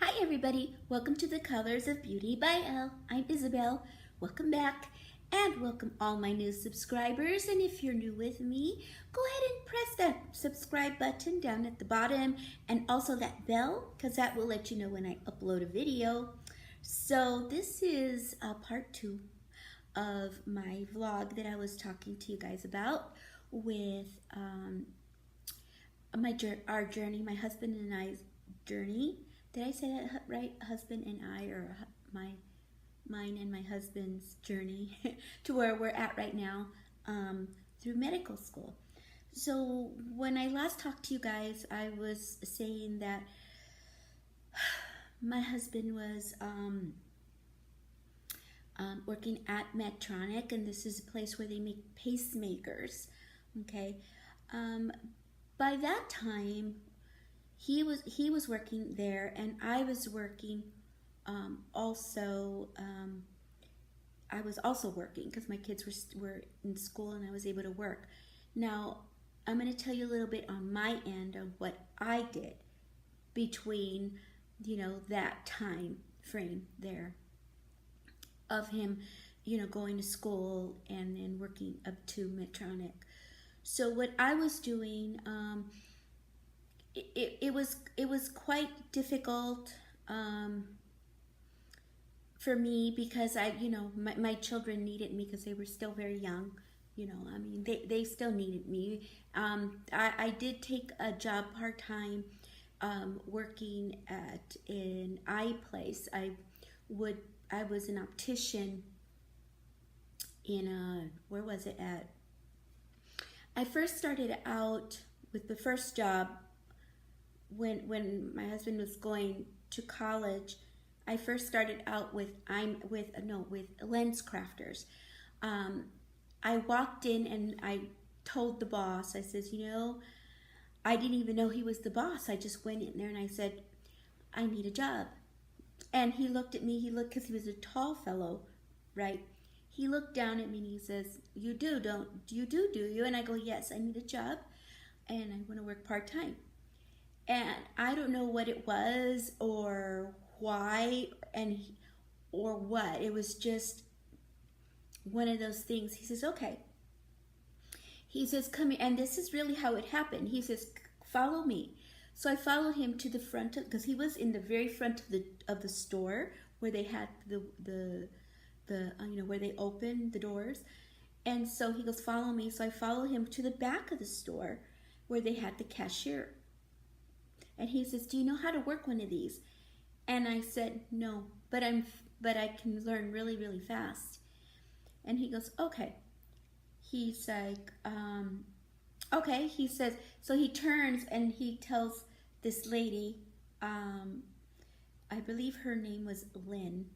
Hi everybody, welcome to The Colors of Beauty by Elle. I'm Isabel. Welcome back and welcome all my new subscribers. And if you're new with me, go ahead and press that subscribe button down at the bottom and also that bell because that will let you know when I upload a video. So this is part 2 of my vlog that I was talking to you guys about with our journey, my husband and I's journey. Did I say that right? Husband and I, or mine and my husband's journey to where we're at right now through medical school. So when I last talked to you guys, I was saying that my husband was working at Medtronic, and this is a place where they make pacemakers. Okay, by that time, he was working there, and I was working also. I was also working because my kids were in school, and I was able to work. Now, I'm going to tell you a little bit on my end of what I did between, that time frame there of him, going to school and then working up to Medtronic. So what I was doing, it was quite difficult for me because my children needed me because they were still very young. They still needed me. I did take a job part-time working at an eye place. I was an optician in where was it at? I first started out with the first job when my husband was going to college. I first started out with lens crafters. I walked in and I told the boss, I says, I didn't even know he was the boss. I just went in there and I said, I need a job. And he looked at me, because he was a tall fellow, right? He looked down at me and he says, you do, do you? And I go, yes, I need a job and I want to work part-time. And I don't know what it was or why or what. It was just one of those things. He says, okay. He says, come here. And this is really how it happened. He says, follow me. So I followed him to the front because he was in the very front of the store where they had the where they opened the doors. And so he goes, follow me. So I followed him to the back of the store where they had the cashier. And he says, do you know how to work one of these? And I said, no, but I can learn really, really fast. And he goes, okay. He's like, okay. He says, so he turns and he tells this lady, I believe her name was Lynn.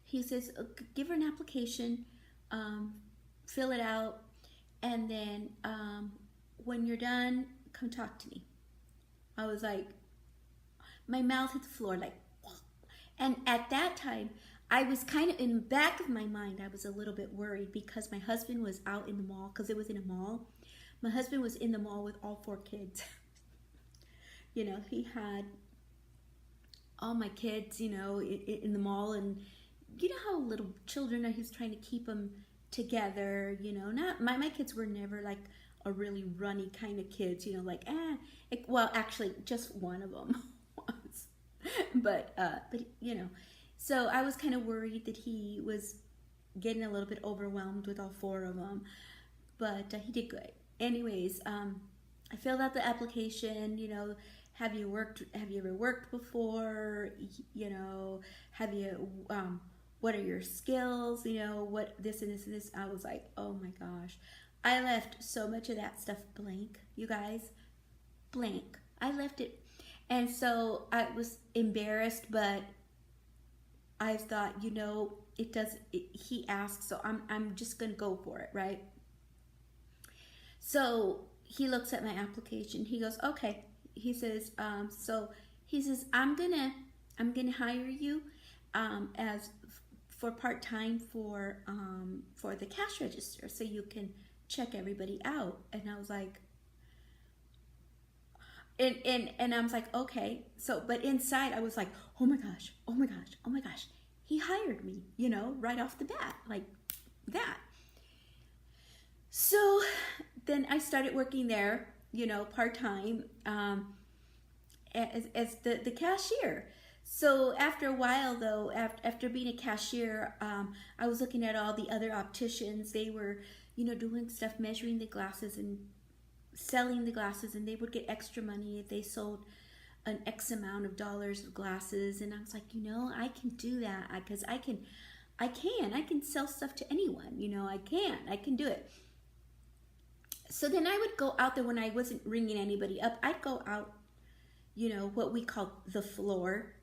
He says, give her an application, fill it out, and then when you're done, come talk to me. I was like, my mouth hit the floor, like, and at that time, I was kind of, in the back of my mind, I was a little bit worried because my husband was out in the mall, because it was in a mall. My husband was in the mall with all 4 kids. He had all my kids, in the mall, and you know how little children are, he's trying to keep them together, not, my kids were never like a really runny kind of kids, well, actually just one of them was, but so I was kind of worried that he was getting a little bit overwhelmed with all 4 of them, but he did good. Anyways, I filled out the application, have you ever worked before, have you, what are your skills, what this and this and this. I was like, oh my gosh, I left so much of that stuff blank, you guys, blank. I left it, and so I was embarrassed, but I thought, he asked, so I'm just gonna go for it, right? So he looks at my application. He goes, okay. He says, I'm gonna hire you as for part-time for the cash register, so you can check everybody out. And I was like, And I was like, okay. So, but inside I was like, oh my gosh, oh my gosh, oh my gosh. He hired me, you know, right off the bat, like that. So then I started working there, you know, part-time, as the cashier. So after a while, though, after being a cashier, I was looking at all the other opticians. They were, you know, doing stuff, measuring the glasses and selling the glasses, and they would get extra money if they sold an X amount of dollars of glasses. And I was like, you know, I can do that because I can sell stuff to anyone. You know, I can do it. So then I would go out there when I wasn't ringing anybody up. I'd go out, you know, what we call the floor,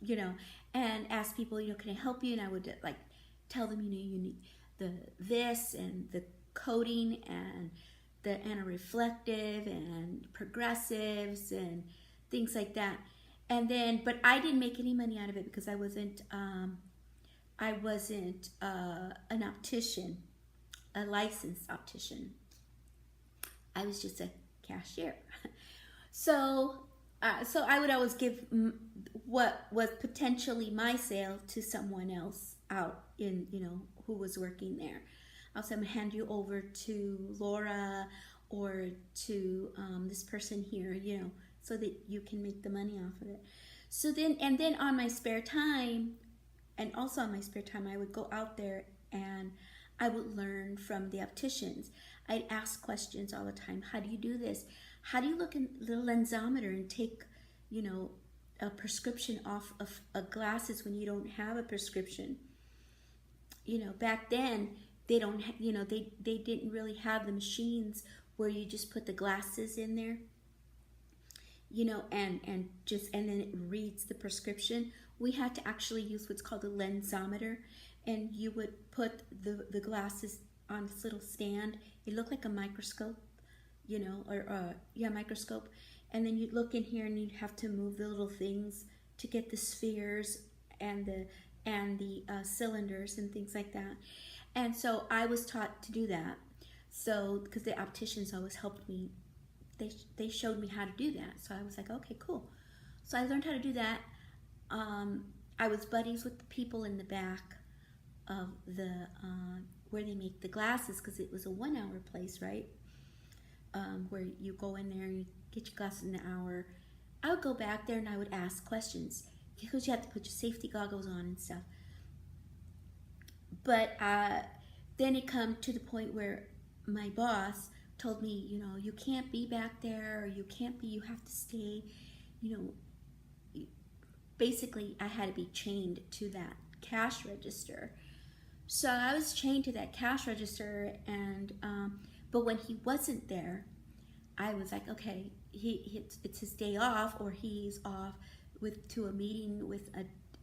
you know, and ask people, you know, can I help you? And I would like tell them, you know, you need this and the coating and the anti-reflective and progressives and things like that. And then, but I didn't make any money out of it because I wasn't an optician, a licensed optician. I was just a cashier. So I would always give what was potentially my sale to someone else out in, you know, who was working there. I'll say, I'm gonna hand you over to Laura or to this person here, you know, so that you can make the money off of it. So then, and then on my spare time, and also on my spare time, I would go out there and I would learn from the opticians. I'd ask questions all the time. How do you do this? How do you look in the lensometer and take, you know, a prescription off of glasses when you don't have a prescription? You know, back then, they don't, you know, they didn't really have the machines where you just put the glasses in there, you know, and then it reads the prescription. We had to actually use what's called a lensometer, and you would put the glasses on this little stand. It looked like a microscope, you know, or microscope. And then you'd look in here and you'd have to move the little things to get the spheres and the cylinders and things like that. And so I was taught to do that. So, because the opticians always helped me, they showed me how to do that. So I was like, okay, cool. So I learned how to do that. I was buddies with the people in the back of the where they make the glasses, because it was a 1 hour place, right? Where you go in there and you get your glasses in an hour. I would go back there and I would ask questions because you have to put your safety goggles on and stuff. But then it come to the point where my boss told me, you know, you can't be back there, or you have to stay, you know. Basically, I had to be chained to that cash register. So I was chained to that cash register, and but when he wasn't there, I was like, okay, it's his day off, or he's off to a meeting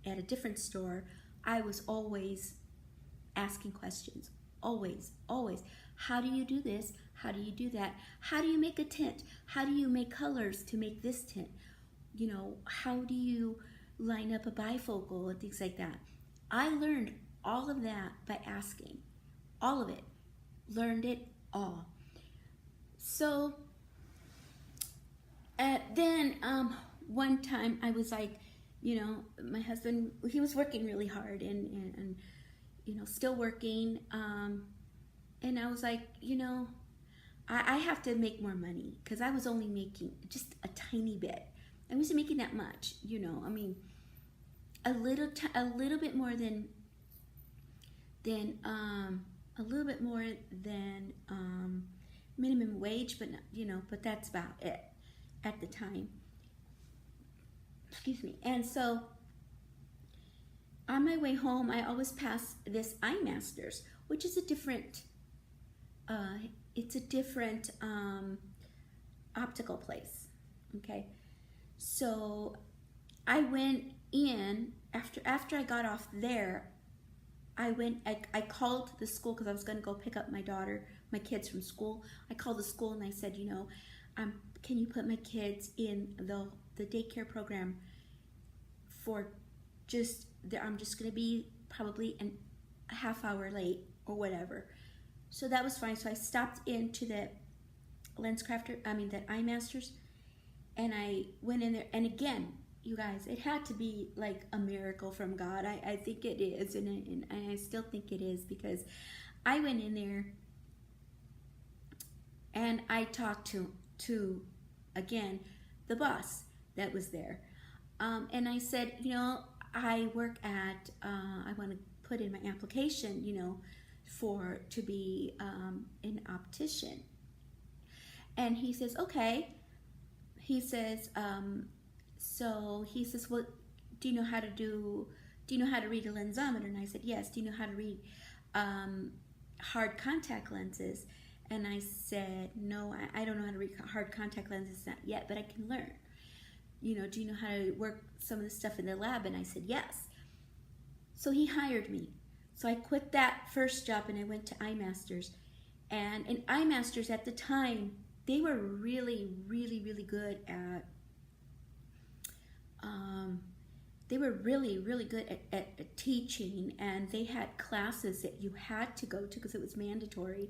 at a different store. I was always asking questions, always. How do you do this? How do you do that? How do you make a tint? How do you make colors to make this tint? You know, how do you line up a bifocal and things like that? I learned all of that by asking, all of it, learned it all. So then one time I was like, you know, my husband, he was working really hard and you know, still working, and I was like, you know, I have to make more money, because I was only making just a tiny bit. I wasn't making that much, you know. I mean, a little bit more than minimum wage, but you know, but that's about it at the time. Excuse me. And so on my way home, I always pass this iMasters, which is a different optical place. Okay, so I went in after I got off there. I called the school, because I was going to go pick up my kids from school. I called the school and I said, you know, can you put my kids in the daycare program for I'm just going to be probably a half hour late or whatever. So that was fine. So I stopped into the that iMasters, And I went in there, and again, you guys, it had to be like a miracle from God. I think it is, and I still think it is, because I went in there and I talked to again, the boss that was there. And I said, you know, I work at, I want to put in my application, you know, to be an optician. And he says, okay. He says, so he says, well, do you know how to read a lensometer? And I said, yes. Do you know how to read hard contact lenses? And I said, no, I don't know how to read hard contact lenses, not yet, but I can learn. You know, do you know how to work some of the stuff in the lab? And I said, yes. So he hired me. So I quit that first job and I went to iMasters. And in iMasters at the time, they were really, really, really good at, at teaching, and they had classes that you had to go to because it was mandatory.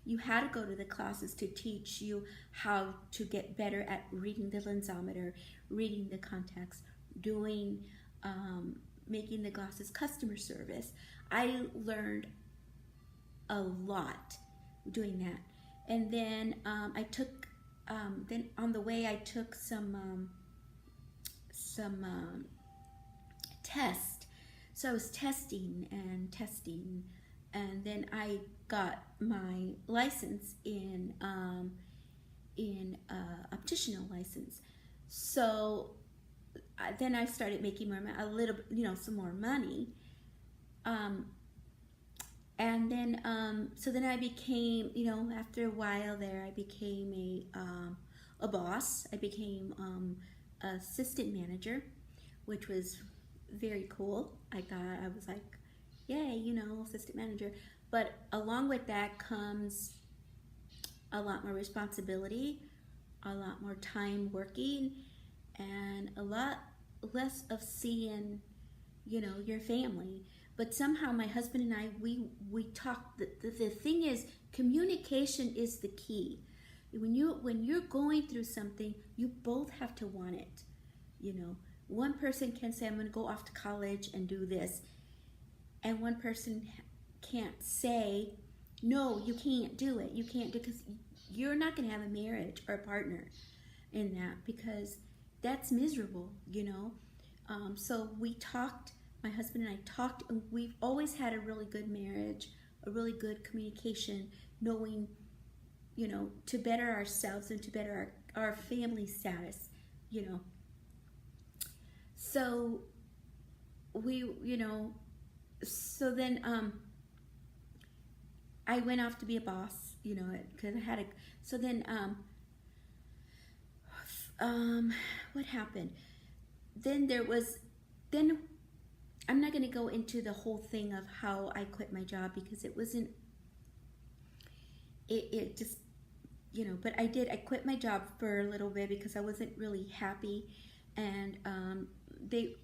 You had to go to the classes to teach you how to get better at reading the lensometer, reading the contacts, doing, making the glasses, customer service. I learned a lot doing that. And then I took, then on the way I took some test. So I was testing, and then I got my license in opticianal license. So then I started making a little, you know, some more money. And then, so then I became, you know, after a while there, I became a boss. I became assistant manager, which was very cool. I thought, I was like, yay, you know, assistant manager. But along with that comes a lot more responsibility, a lot more time working, and a lot less of seeing, you know, your family. But somehow my husband and I, we talk. The thing is, communication is the key. When you're going through something, you both have to want it. You know, one person can say, I'm going to go off to college and do this, and one person can't say, no, you can't do it. You can't do, because you're not going to have a marriage or a partner in that, because that's miserable. You know, so we talked. My husband and I talked, and we've always had a really good marriage, a really good communication, knowing, you know, to better ourselves and to better our family status, you know. So we, you know, so then I went off to be a boss, you know, because I had a, so then what happened? Then I'm not going to go into the whole thing of how I quit my job, because it wasn't, it just, you know, but I quit my job for a little bit because I wasn't really happy, and they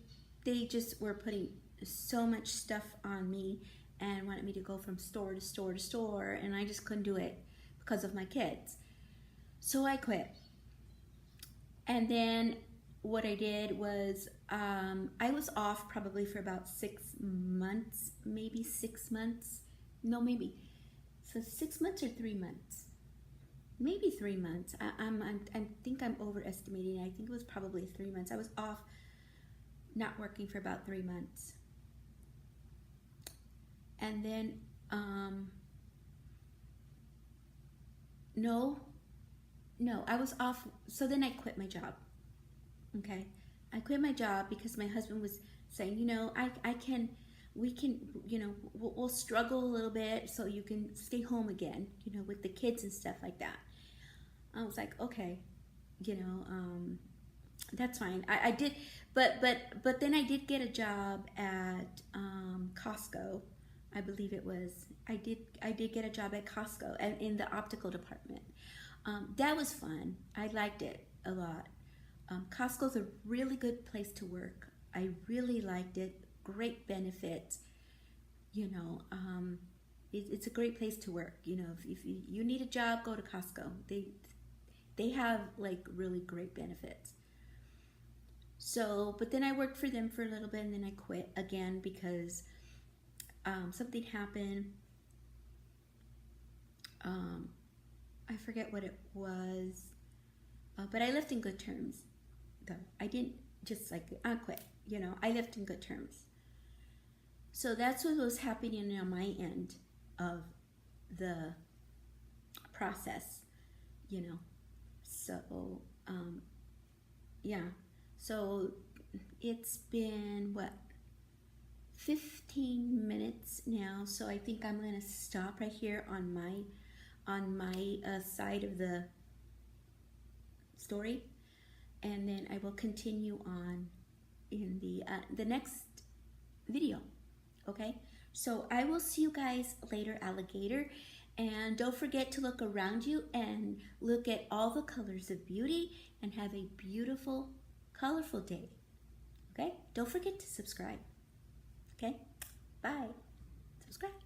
just were putting so much stuff on me and wanted me to go from store to store to store, and I just couldn't do it because of my kids. So I quit. And then what I did was, I was off probably for about 6 months, maybe 6 months. No, maybe. So 6 months or 3 months? Maybe 3 months. I think I'm overestimating. I think it was probably 3 months. I was off, not working for about 3 months. And then, no, I was off. So then I quit my job. Okay, I quit my job because my husband was saying, you know, we can, you know, we'll struggle a little bit so you can stay home again, you know, with the kids and stuff like that. I was like, okay, you know, that's fine. I did, but then I did get a job at Costco, I believe it was. I did get a job at Costco and in the optical department. That was fun. I liked it a lot. Costco's a really good place to work. I really liked it. Great benefits. You know, it's a great place to work. You know, if you need a job, go to Costco. they have like really great benefits. So, but then I worked for them for a little bit and then I quit again because something happened. I forget what it was, but I left in good terms though. I didn't just like, I quit, you know, I left in good terms. So that's what was happening on my end of the process, you know. So, yeah. So it's been, what, 15 minutes now. So I think I'm going to stop right here on my side of the story. And then I will continue on in the next video. Okay, so I will see you guys later, alligator. And don't forget to look around you and look at all the colors of beauty and have a beautiful, colorful day. Okay, don't forget to subscribe. Okay, bye. Subscribe.